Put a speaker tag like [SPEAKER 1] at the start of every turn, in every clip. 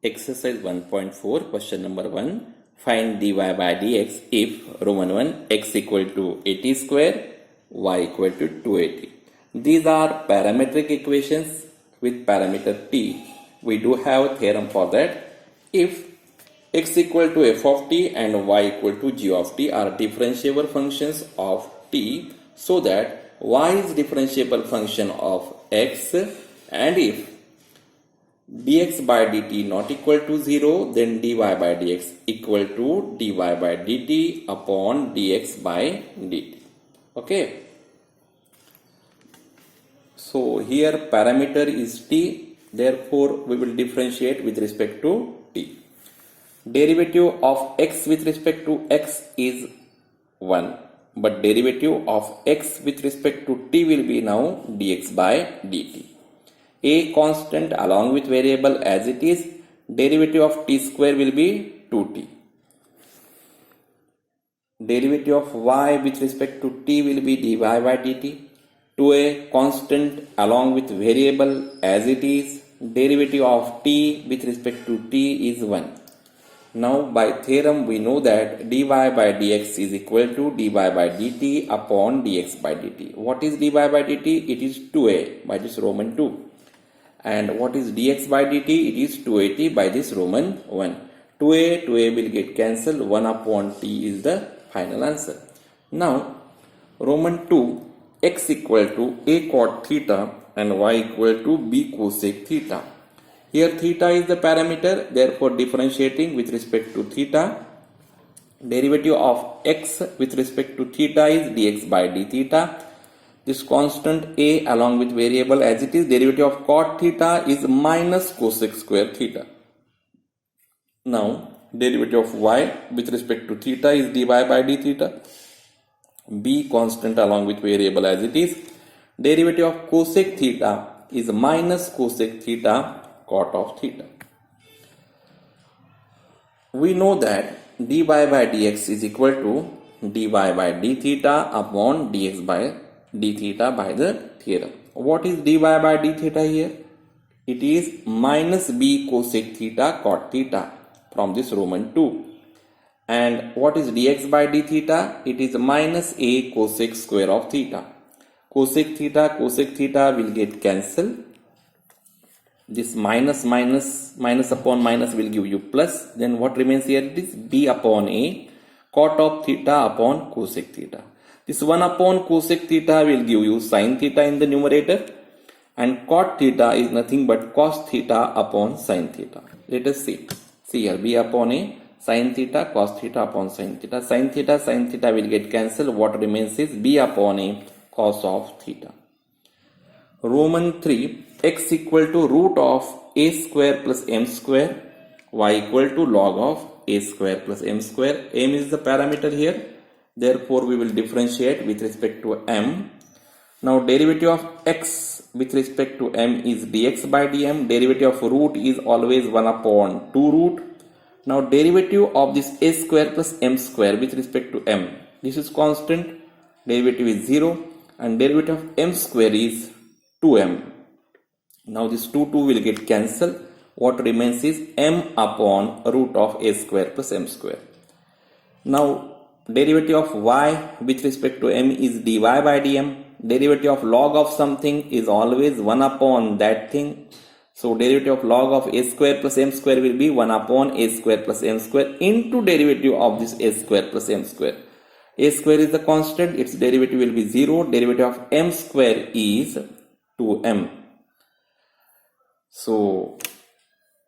[SPEAKER 1] Exercise 1.4, question number 1. Find dy by dx if Roman 1 x equal to 80 square, y equal to 280. These are parametric equations with parameter t. We do have theorem for that. If x equal to f of t and y equal to g of t are differentiable functions of t, so that y is differentiable function of x, and if dx by dt not equal to 0, then dy by dx equal to dy by dt upon dx by dt. Okay. So here parameter is t, therefore we will differentiate with respect to t. Derivative of x with respect to x is 1, but derivative of x with respect to t will be now dx by dt. A constant along with variable as it is, derivative of t square will be 2t. Derivative of y with respect to t will be dy by dt. To a constant along with variable as it is, derivative of t with respect to t is 1. Now by theorem we know that dy by dx is equal to dy by dt upon dx by dt. What is dy by dt? It is 2a by this Roman 2. And what is dx by dt? It is 280 by this Roman 1. 2a will get cancelled. 1 upon t is the final answer. Now Roman 2, x equal to a cot theta and y equal to b cosec theta. Here theta is the parameter, therefore differentiating with respect to theta. Derivative of x with respect to theta is dx by d theta. This constant a along with variable as it is, derivative of cot theta is minus cosec square theta. Now derivative of y with respect to theta is dy by d theta. B constant along with variable as it is, derivative of cosec theta is minus cosec theta cot of theta. We know that dy by dx is equal to dy by d theta upon dx by d theta by the theorem. What is dy by d theta here? It is minus b cosec theta cot theta from this Roman 2. And what is dx by d theta? It is minus a cosec square of theta. Cosec theta will get cancelled. This minus upon minus will give you plus. Then what remains here? It is b upon a cot of theta upon cosec theta. This 1 upon cosec theta will give you sin theta in the numerator, and cot theta is nothing but cos theta upon sin theta. Let us see. See here, b upon a sin theta, cos theta upon sin theta. Sin theta will get cancelled. What remains is b upon a cos of theta. Roman 3, x equal to root of a square plus m square, y equal to log of a square plus m square. M is the parameter here. Therefore, we will differentiate with respect to m. Now, derivative of x with respect to m is dx by dm. Derivative of root is always 1 upon 2 root. Now, derivative of this a square plus m square with respect to m. This is constant. Derivative is 0. And derivative of m square is 2m. Now, this 2 will get cancelled. What remains is m upon root of a square plus m square. Now, derivative of y with respect to m is dy by dm. Derivative of log of something is always 1 upon that thing. So derivative of log of a square plus m square will be 1 upon a square plus m square into derivative of this a square plus m square. A square is the constant, its derivative will be 0. Derivative of m square is 2m. So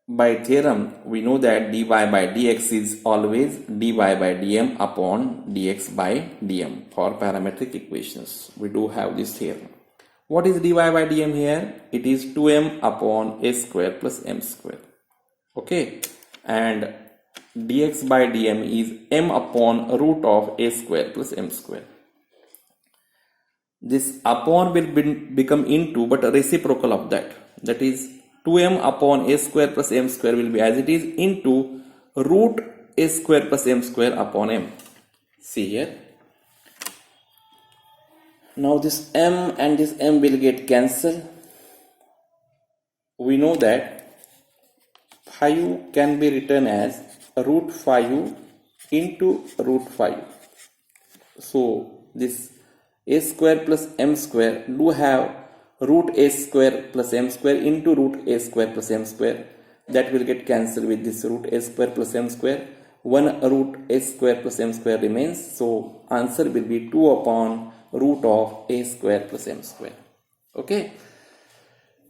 [SPEAKER 1] by theorem, we know that dy by dx is always dy by dm upon dx by dm for parametric equations. We do have this theorem. What is dy by dm here? It is 2m upon a square plus m square. Okay. And dx by dm is m upon root of a square plus m square. This upon will become into, but a reciprocal of that. That is 2m upon a square plus m square will be as it is into root a square plus m square upon m. See here. Now this m and this m will get cancelled. We know that 5 can be written as root 5 into root 5. So this a square plus m square do have root a square plus m square into root a square plus m square. That will get cancelled with this root a square plus m square. One root a square plus m square remains. So answer will be 2 upon root of a square plus m square. Okay.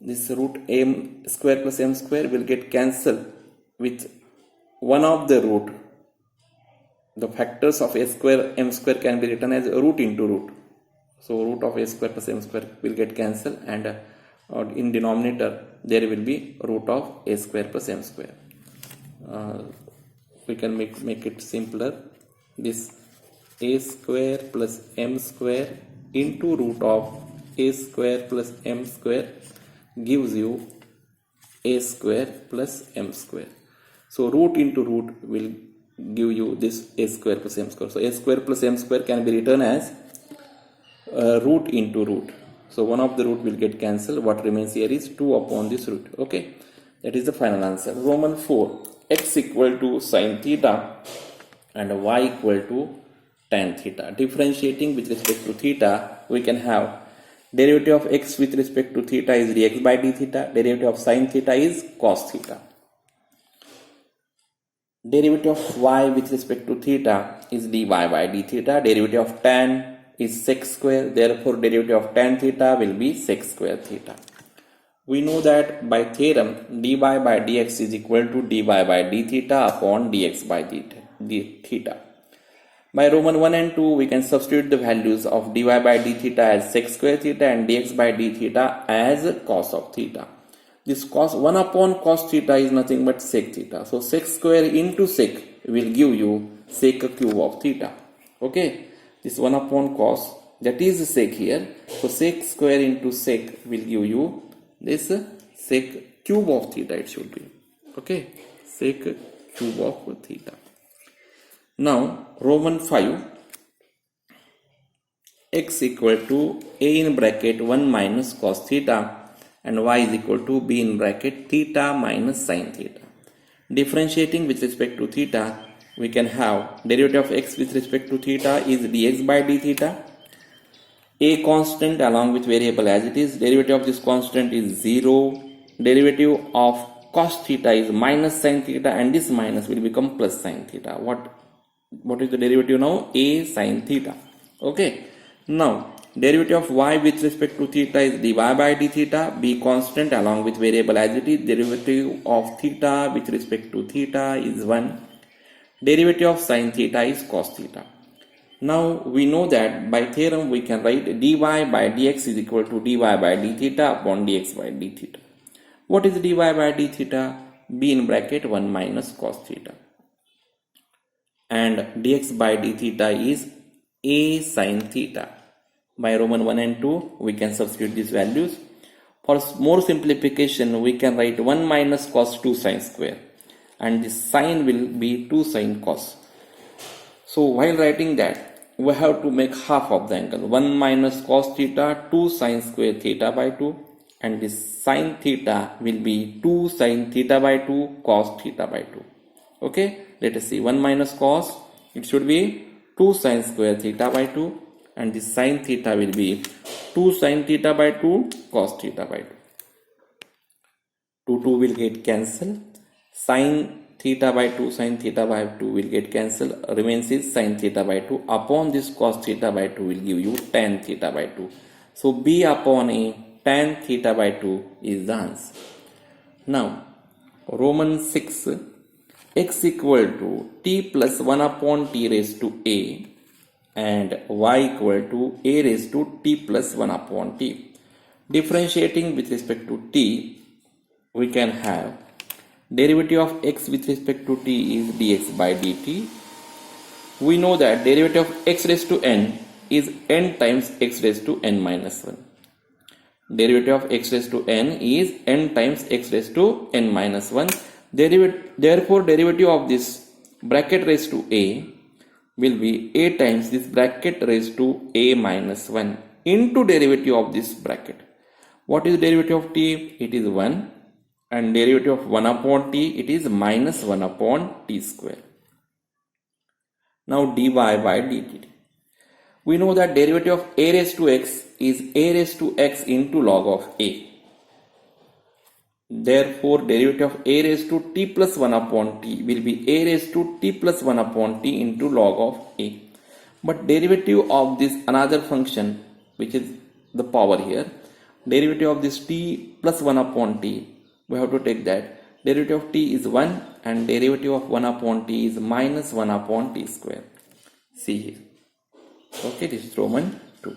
[SPEAKER 1] This root m square plus m square will get cancelled with one of the root. The factors of a square m square can be written as root into root. So root of a square plus m square will get cancelled, and in denominator there will be root of a square plus m square. We can make it simpler. This a square plus m square into root of a square plus m square gives you a square plus m square. So root into root will give you this a square plus m square. So a square plus m square can be written as root into root. So one of the root will get cancelled. What remains here is 2 upon this root. Okay, that is the final answer. Roman 4, x equal to sine theta and y equal to tan theta. Differentiating with respect to theta, we can have derivative of x with respect to theta is dx by d theta. Derivative of sine theta is cos theta. Derivative of y with respect to theta is dy by d theta. Derivative of tan is sec square. Therefore, derivative of tan theta will be sec square theta. We know that by theorem, dy by dx is equal to dy by d theta upon dx by d theta. By Roman 1 and 2, we can substitute the values of dy by d theta as sec square theta and dx by d theta as cos of theta. This cos 1 upon cos theta is nothing but sec theta. So sec square into sec will give you sec cube of theta. Okay, this 1 upon cos, that is sec here. So sec square into sec will give you this sec cube of theta, it should be. Okay, sec cube of theta. Now Roman 5, x equal to a in bracket 1 minus cos theta and y is equal to b in bracket theta minus sin theta. Differentiating with respect to theta, we can have derivative of x with respect to theta is dx by d theta. A constant along with variable as it is. Derivative of this constant is 0. Derivative of cos theta is minus sin theta, and this minus will become plus sin theta. What is the derivative now? A sin theta. Okay. Now derivative of y with respect to theta is dy by d theta. B constant along with variable as it is. Derivative of theta with respect to theta is 1. Derivative of sin theta is cos theta. Now we know that by theorem we can write dy by dx is equal to dy by d theta upon dx by d theta. What is dy by d theta? B in bracket 1 minus cos theta. And dx by d theta is a sin theta. By Roman 1 and 2, we can substitute these values. For more simplification, we can write 1 minus cos 2 sin square. And this sin will be 2 sin cos. So while writing that, we have to make half of the angle. 1 minus cos theta, 2 sin square theta by 2. And this sin theta will be 2 sin theta by 2 cos theta by 2. Okay, let us see. 1 minus cos, it should be 2 sin square theta by 2. And this sin theta will be 2 sin theta by 2 cos theta by 2. 2 will get cancelled. Sin theta by 2 sin theta by 2 will get cancelled. Remains is sin theta by 2 upon this cos theta by 2 will give you tan theta by 2. So b upon a tan theta by 2 is the answer. Now Roman 6, x equal to t plus 1 upon t raised to a and y equal to a raised to t plus 1 upon t. Differentiating with respect to t, we can have derivative of x with respect to t is dx by dt. We know that derivative of x raised to n is n times x raised to n minus 1. Derivative of x raised to n is n times x raised to n minus 1. Therefore, derivative of this bracket raised to a will be a times this bracket raised to a minus 1 into derivative of this bracket. What is derivative of t? It is 1. and derivative of 1 upon t, it is minus 1 upon t square. Now dy by dt. We know that derivative of a raised to x is a raised to x into log of a. Therefore, derivative of a raised to t plus 1 upon t will be a raised to t plus 1 upon t into log of a. But derivative of this another function, which is the power here, derivative of this t plus 1 upon t, we have to take that derivative of t is 1 and derivative of 1 upon t is minus 1 upon t square. See here. Okay, this is Roman 2.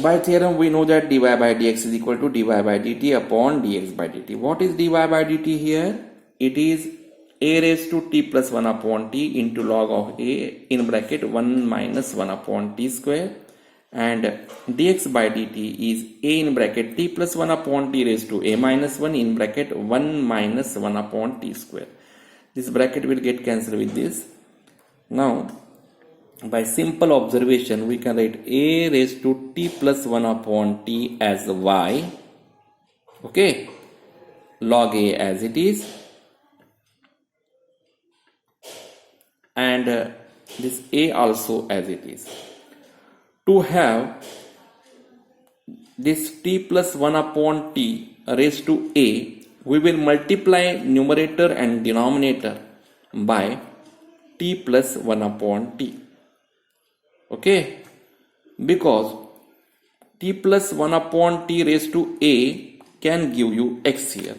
[SPEAKER 1] By theorem, we know that dy by dx is equal to dy by dt upon dx by dt. What is dy by dt here? It is a raised to t plus 1 upon t into log of a in bracket 1 minus 1 upon t square, and dx by dt is a in bracket t plus 1 upon t raised to a minus 1 in bracket 1 minus 1 upon t square. This bracket will get cancelled with this. Now, by simple observation, we can write a raised to t plus 1 upon t as y, okay, log a as it is, and this a also as it is. To have this t plus 1 upon t raised to a, we will multiply numerator and denominator by t plus 1 upon t. Okay, because t plus 1 upon t raised to a can give you x here.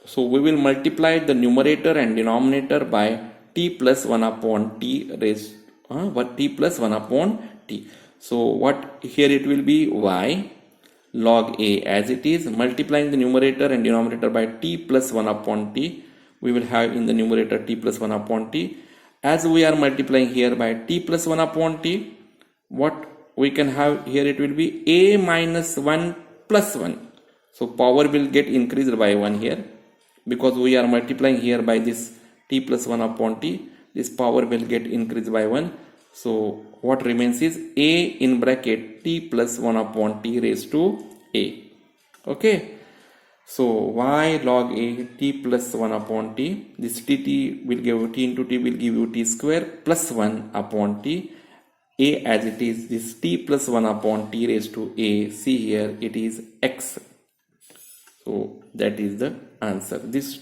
[SPEAKER 1] So we will multiply the numerator and denominator by t plus 1 upon t raised t plus 1 upon t. So what here it will be y log a as it is, multiplying the numerator and denominator by t plus 1 upon t. We will have in the numerator t plus 1 upon t. As we are multiplying here by t plus 1 upon t, what we can have here, it will be a minus 1 plus 1. So power will get increased by 1 here, because we are multiplying here by this t plus 1 upon t. This power will get increased by 1. So what remains is a in bracket t plus 1 upon t raised to a. Okay, so y log a t plus 1 upon t, this t will give t into t will give you t square plus 1 upon t. A as it is, this t plus 1 upon t raised to a, see here it is x. So that is the answer. This,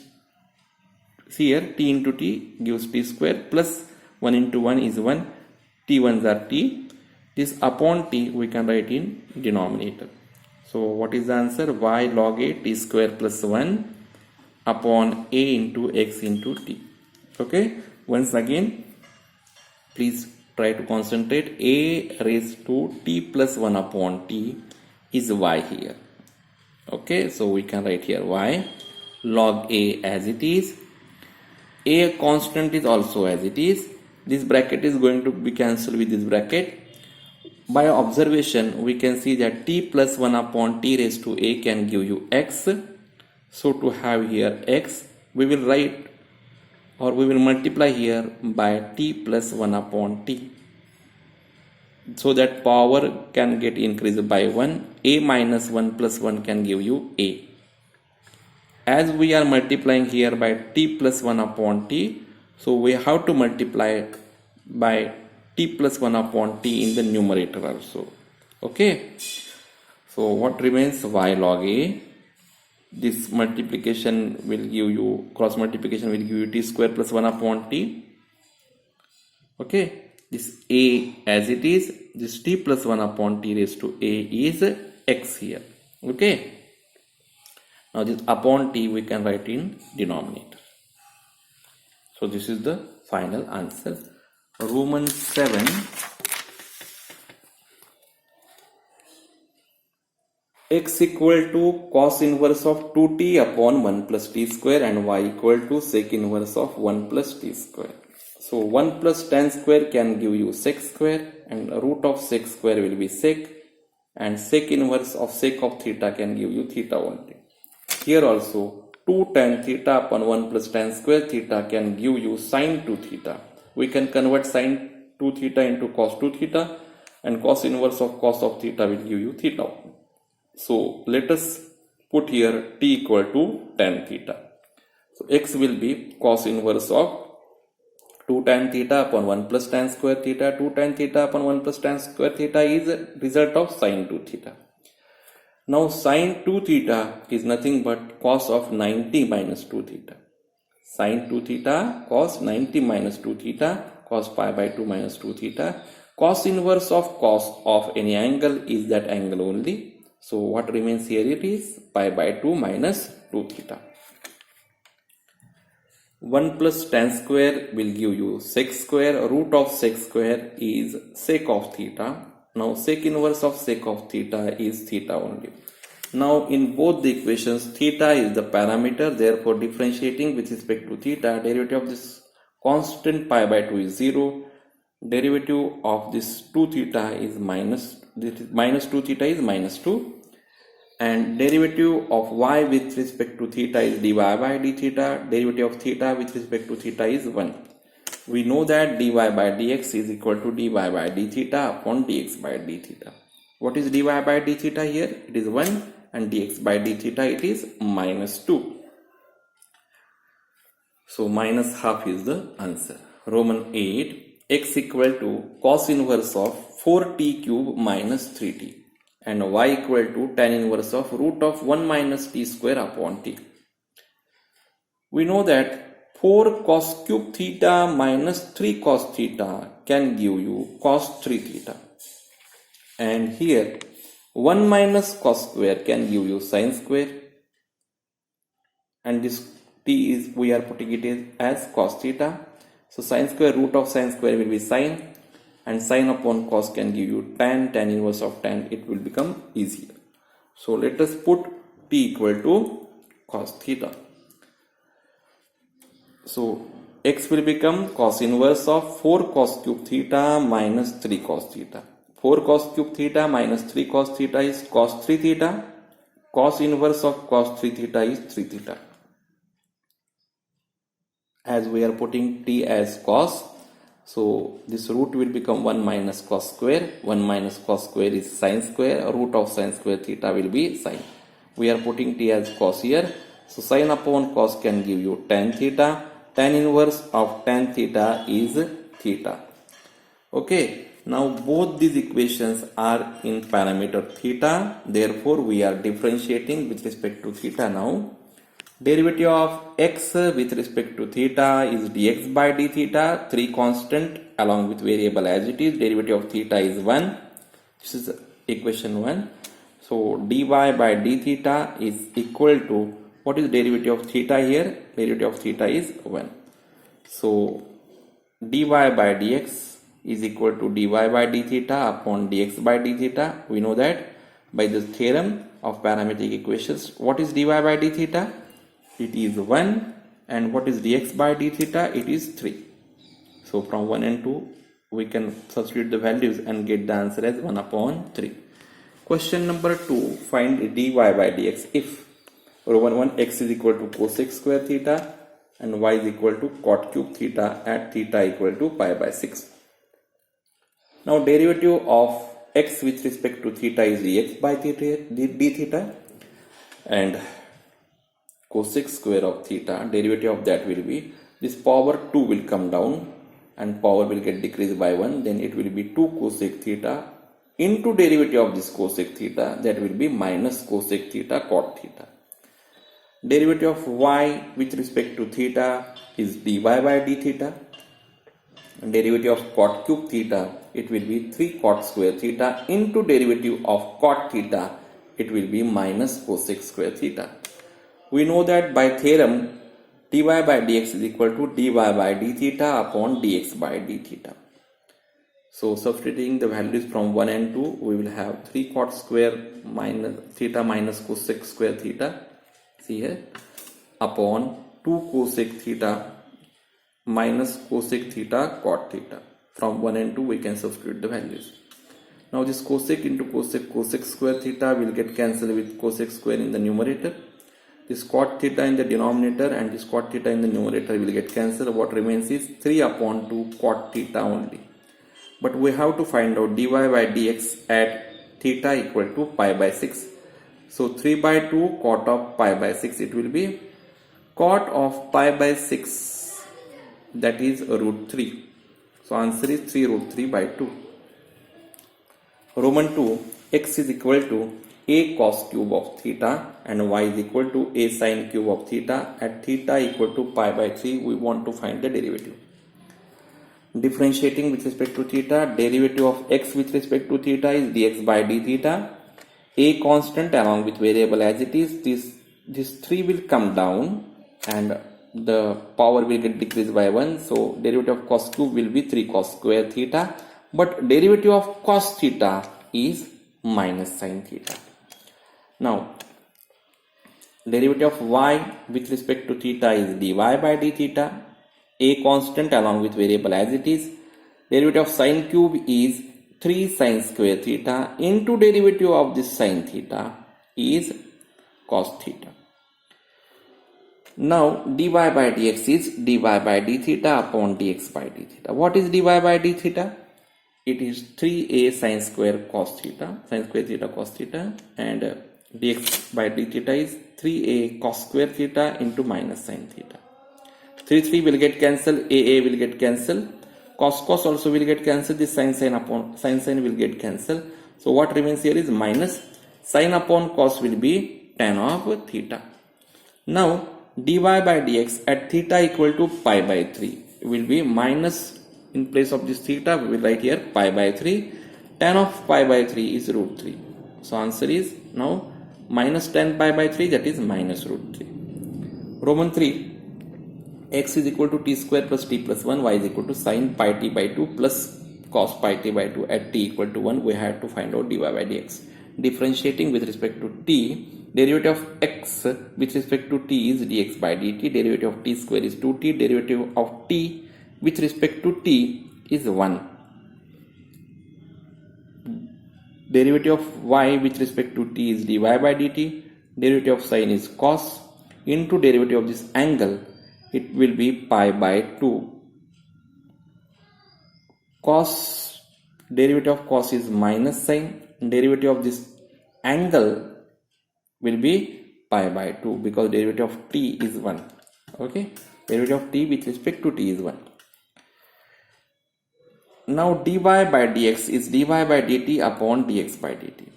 [SPEAKER 1] see here, t into t gives t square plus 1 into 1 is 1, t ones are t. This upon t we can write in denominator. So what is the answer? Y log a t square plus 1 upon a into x into t. Okay, once again, please try to concentrate. A raised to t plus 1 upon t is y here. Okay, so we can write here y log a as it is. A constant is also as it is. This bracket is going to be cancelled with this bracket. By observation, we can see that t plus 1 upon t raised to a can give you x. So to have here x, we will write or we will multiply here by t plus 1 upon t, so that power can get increased by 1. A minus 1 plus 1 can give you a. As we are multiplying here by t plus 1 upon t, so we have to multiply by t plus 1 upon t in the numerator also. Okay, so what remains? Y log a. This multiplication will give you, cross multiplication will give you t square plus 1 upon t. Okay, this a as it is, this t plus 1 upon t raised to a is x here. Okay, now this upon t we can write in denominator. So this is the final answer. Roman 7. X equal to cos inverse of 2t upon 1 plus t square and y equal to sec inverse of 1 plus t square. So 1 plus tan square can give you sec square, and root of sec square will be sec, and sec inverse of sec of theta can give you theta only. Here also 2 tan theta upon 1 plus tan square theta can give you sin 2 theta. We can convert sin 2 theta into cos 2 theta, and cos inverse of cos of theta will give you theta. So let us put here t equal to tan theta. So x will be cos inverse of 2 tan theta upon 1 plus tan square theta. 2 tan theta upon 1 plus tan square theta is a result of sin 2 theta. Now sin 2 theta is nothing but cos of 90 minus 2 theta. Sin 2 theta cos 90 minus 2 theta, cos pi by 2 minus 2 theta. Cos inverse of cos of any angle is that angle only. So what remains here, it is pi by 2 minus 2 theta. 1 plus tan square will give you sec square. Root of sec square is sec of theta. Now sec inverse of sec of theta is theta only. Now in both the equations, theta is the parameter, therefore differentiating with respect to theta, derivative of this constant pi by 2 is 0. Derivative of this 2 theta is minus 2 theta is minus 2. And derivative of y with respect to theta is dy by d theta. Derivative of theta with respect to theta is 1. We know that dy by dx is equal to dy by d theta upon dx by d theta. What is dy by d theta here? It is 1, and dx by d theta it is minus 2. So minus half is the answer. Roman 8, x equal to cos inverse of 4t cube minus 3t. And y equal to tan inverse of root of 1 minus t square upon t. We know that 4 cos cube theta minus 3 cos theta can give you cos 3 theta. And here 1 minus cos square can give you sin square. And this t is, we are putting it as cos theta. So sin square root of sin square will be sin. And sin upon cos can give you tan inverse of tan, it will become easier. So let us put t equal to cos theta. So x will become cos inverse of 4 cos cube theta minus 3 cos theta. 4 cos cube theta minus 3 cos theta is cos 3 theta. Cos inverse of cos 3 theta is 3 theta. As we are putting t as cos, so this root will become 1 minus cos square. 1 minus cos square is sin square. Root of sin square theta will be sin. We are putting t as cos here. So sin upon cos can give you tan theta. Tan inverse of tan theta is theta. Okay. Now both these equations are in parameter theta. Therefore we are differentiating with respect to theta now. Derivative of x with respect to theta is dx by d theta, 3 constant along with variable as it is. Derivative of theta is 1. This is equation 1. So dy by d theta is equal to, what is derivative of theta here? Derivative of theta is 1. So dy by dx is equal to dy by d theta upon dx by d theta. We know that by the theorem of parametric equations. What is dy by d theta? It is 1, and what is dx by d theta? It is 3. So from 1 and 2 we can substitute the values and get the answer as 1 upon 3. Question number 2, find dy by dx if Roman 1 x is equal to cosec square theta and y is equal to cot cube theta at theta equal to pi by 6. Now derivative of x with respect to theta is dx by theta, d theta, and cosec square of theta, derivative of that will be, this power 2 will come down and power will get decreased by 1, then it will be 2 cosec theta into derivative of this cosec theta, that will be minus cosec theta cot theta. Derivative of y with respect to theta is dy by d theta. Derivative of cot cube theta, it will be 3 cot square theta into derivative of cot theta, it will be minus cosec square theta. We know that by theorem dy by dx is equal to dy by d theta upon dx by d theta. So substituting the values from 1 and 2, we will have 3 cot square minus theta minus cosec square theta, see here, upon 2 cosec theta minus cosec theta cot theta. From 1 and 2 we can substitute the values. Now this cosec into cosec square theta will get cancelled with cosec square in the numerator. This cot theta in the denominator and this cot theta in the numerator will get cancelled. What remains is 3 upon 2 cot theta only. But we have to find out dy by dx at theta equal to pi by 6. So 3 by 2 cot of pi by 6, it will be cot of pi by 6, that is root 3. So answer is 3 root 3 by 2. Roman 2, x is equal to a cos cube of theta and y is equal to a sin cube of theta. At theta equal to pi by 3, we want to find the derivative. Differentiating with respect to theta, derivative of x with respect to theta is dx by d theta. A constant along with variable as it is, this 3 will come down and the power will get decreased by 1. So derivative of cos cube will be 3 cos square theta. But derivative of cos theta is minus sin theta. Now, derivative of y with respect to theta is dy by d theta. A constant along with variable as it is. Derivative of sin cube is 3 sin square theta into derivative of this sin theta is cos theta. Now dy by dx is dy by d theta upon dx by d theta. What is dy by d theta? It is 3a sin square cos theta, sin square theta cos theta, and dx by d theta is 3a cos square theta into minus sin theta. 3 will get cancelled, a will get cancelled, cos also will get cancelled, this sin upon sin will get cancelled. So what remains here is minus sin upon cos will be tan of theta. Now dy by dx at theta equal to pi by 3 will be minus, in place of this theta we will write here pi by 3. Tan of pi by 3 is root 3. So answer is now minus tan pi by 3, that is minus root 3. Roman 3, x is equal to t square plus t plus 1, y is equal to sin pi t by 2 plus cos pi t by 2. At t equal to 1, we have to find out dy by dx. Differentiating with respect to t, derivative of x with respect to t is dx by dt, derivative of t square is 2t, derivative of t with respect to t is 1. Derivative of y with respect to t is dy by dt, derivative of sin is cos, into derivative of this angle, it will be pi by 2. Cos, derivative of cos is minus sin, derivative of this angle will be pi by 2 because derivative of t is 1. Okay, derivative of t with respect to t is 1. Now dy by dx is dy by dt upon dx by dt.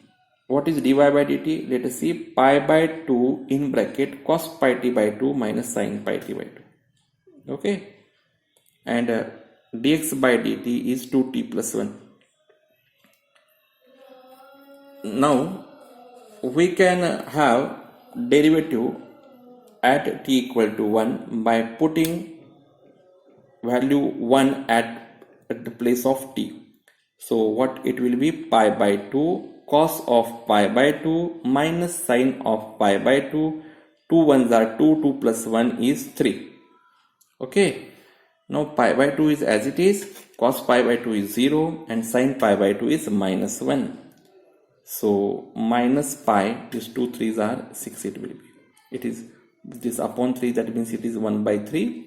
[SPEAKER 1] What is dy by dt? Let us see, pi by 2 in bracket cos pi t by 2 minus sin pi t by 2. Okay, and dx by dt is 2t plus 1. Now we can have derivative at t equal to 1 by putting value 1 at the place of t. So what it will be, pi by 2 cos of pi by 2 minus sin of pi by 2. 2 ones are 2, 2 plus 1 is 3. Okay, now pi by 2 is as it is, cos pi by 2 is 0 and sin pi by 2 is minus 1. So minus pi, these 2 3's are 6 it will be. It is this upon 3, that means it is 1 by 3.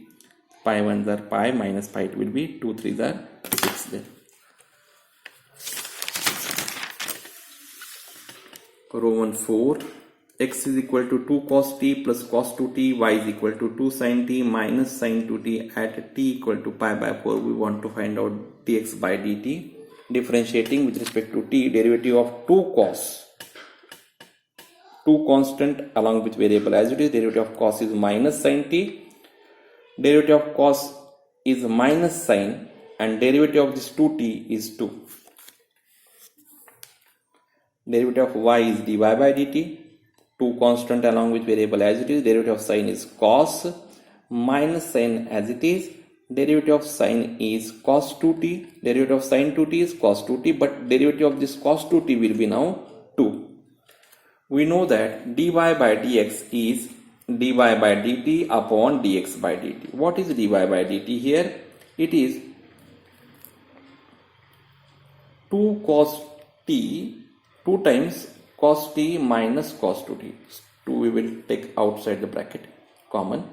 [SPEAKER 1] Pi 1's are pi, minus pi it will be 2 3's are 6 then. Roman 4, x is equal to 2 cos t plus cos 2t, y is equal to 2 sin t minus sin 2t. At t equal to pi by 4, we want to find out dx by dt. Differentiating with respect to t, derivative of 2 cos, 2 constant along with variable as it is, derivative of cos is minus sin t, derivative of cos is minus sin, and derivative of this 2t is 2. Derivative of y is dy by dt, 2 constant along with variable as it is, derivative of sin is cos minus sin as it is, derivative of sin is cos 2t, derivative of sin 2t is cos 2t, but derivative of this cos 2t will be now 2. We know that dy by dx is dy by dt upon dx by dt. What is dy by dt here? It is 2 cos t, 2 times cos t minus cos 2t. 2 we will take outside the bracket, common.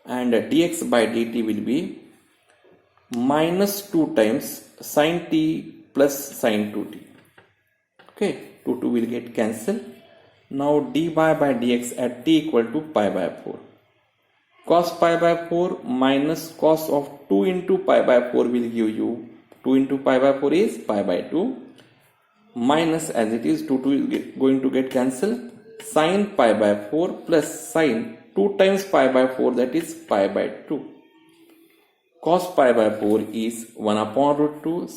[SPEAKER 1] And dx by dt will be minus 2 times sin t plus sin 2t. Okay, 2 will get cancelled. Now dy by dx at t equal to pi by 4. Cos pi by 4 minus cos of 2 into pi by 4 will give you 2 into pi by 4 is pi by 2 minus, as it is 2 is going to get cancelled, sin pi by 4 plus sin 2 times pi by 4, that is pi by 2. Cos pi by 4 is 1 upon root 2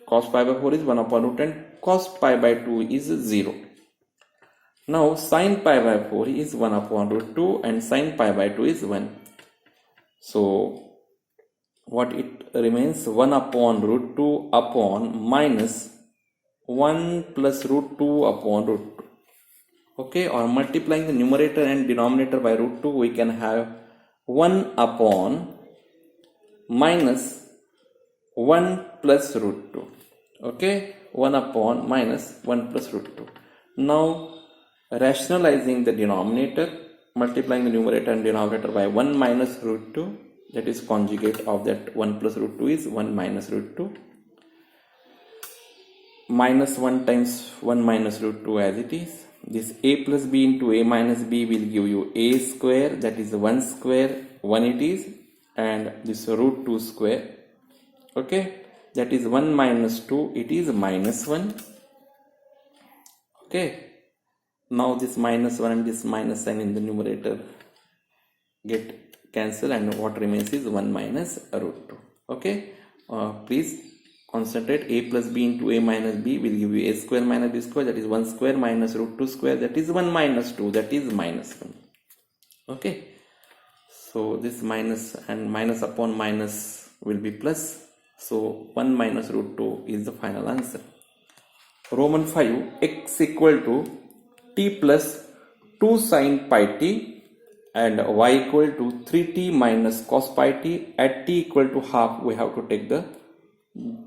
[SPEAKER 1] cos pi by 4 is 1 upon root 10, cos pi by 2 is 0. Now sin pi by 4 is 1 upon root 2 and sin pi by 2 is 1. So what it remains, 1 upon root 2 upon minus 1 plus root 2 upon root 2. Okay, or multiplying the numerator and denominator by root 2, we can have 1 upon minus 1 plus root 2. Okay, 1 upon minus 1 plus root 2. Now rationalizing the denominator, multiplying the numerator and denominator by 1 minus root 2, that is conjugate of that 1 plus root 2 is 1 minus root 2. Minus 1 times 1 minus root 2 as it is. This a plus b into a minus b will give you a square, that is 1 square, 1 it is, and this root 2 square. Okay, that is 1 minus 2, it is minus 1. Okay, now this minus 1 and this minus sign in the numerator get cancelled, and what remains is 1 minus root 2. Okay, please concentrate. A plus b into a minus b will give you a square minus b square, that is 1 square, minus root 2 square, that is 1 minus 2, that is minus 1. Okay, so this minus and minus upon minus will be plus, so 1 minus root 2 is the final answer. Roman 5, x equal to t plus 2 sin pi t and y equal to 3t minus cos pi t. At t equal to half, we have to take the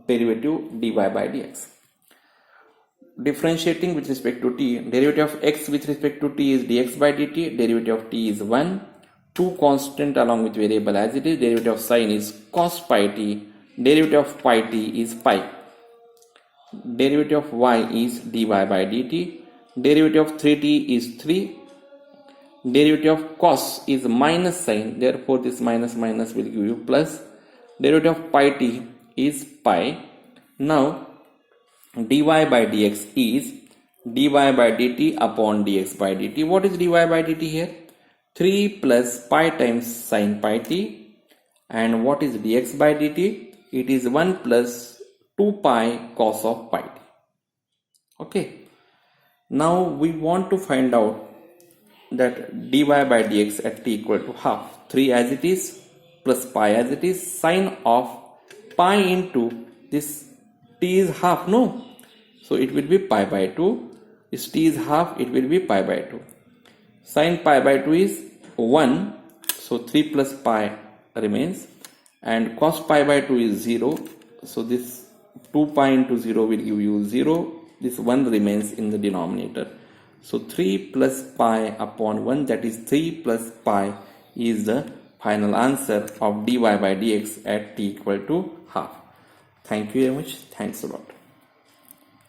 [SPEAKER 1] derivative dy by dx. Differentiating with respect to t, derivative of x with respect to t is dx by dt, derivative of t is 1, 2 constant along with variable as it is, derivative of sin is cos pi t, derivative of pi t is pi, derivative of y is dy by dt, derivative of 3t is 3, derivative of cos is minus sign, therefore this minus minus will give you plus, derivative of pi t is pi. Now dy by dx is dy by dt upon dx by dt. What is dy by dt here? 3 plus pi times sin pi t. And what is dx by dt? It is 1 plus 2 pi cos of pi t. Okay, now we want to find out that dy by dx at t equal to half. 3 as it is plus pi as it is, sine of pi into this t is half, no? So it will be pi by 2. This t is half, it will be pi by 2. Sin pi by 2 is 1. So 3 plus pi remains. And cos pi by 2 is 0. So this 2 pi into 0 will give you 0. This 1 remains in the denominator. So 3 plus pi upon 1, that is 3 plus pi, is the final answer of dy by dx at t equal to half. Thank you very much. Thanks a lot.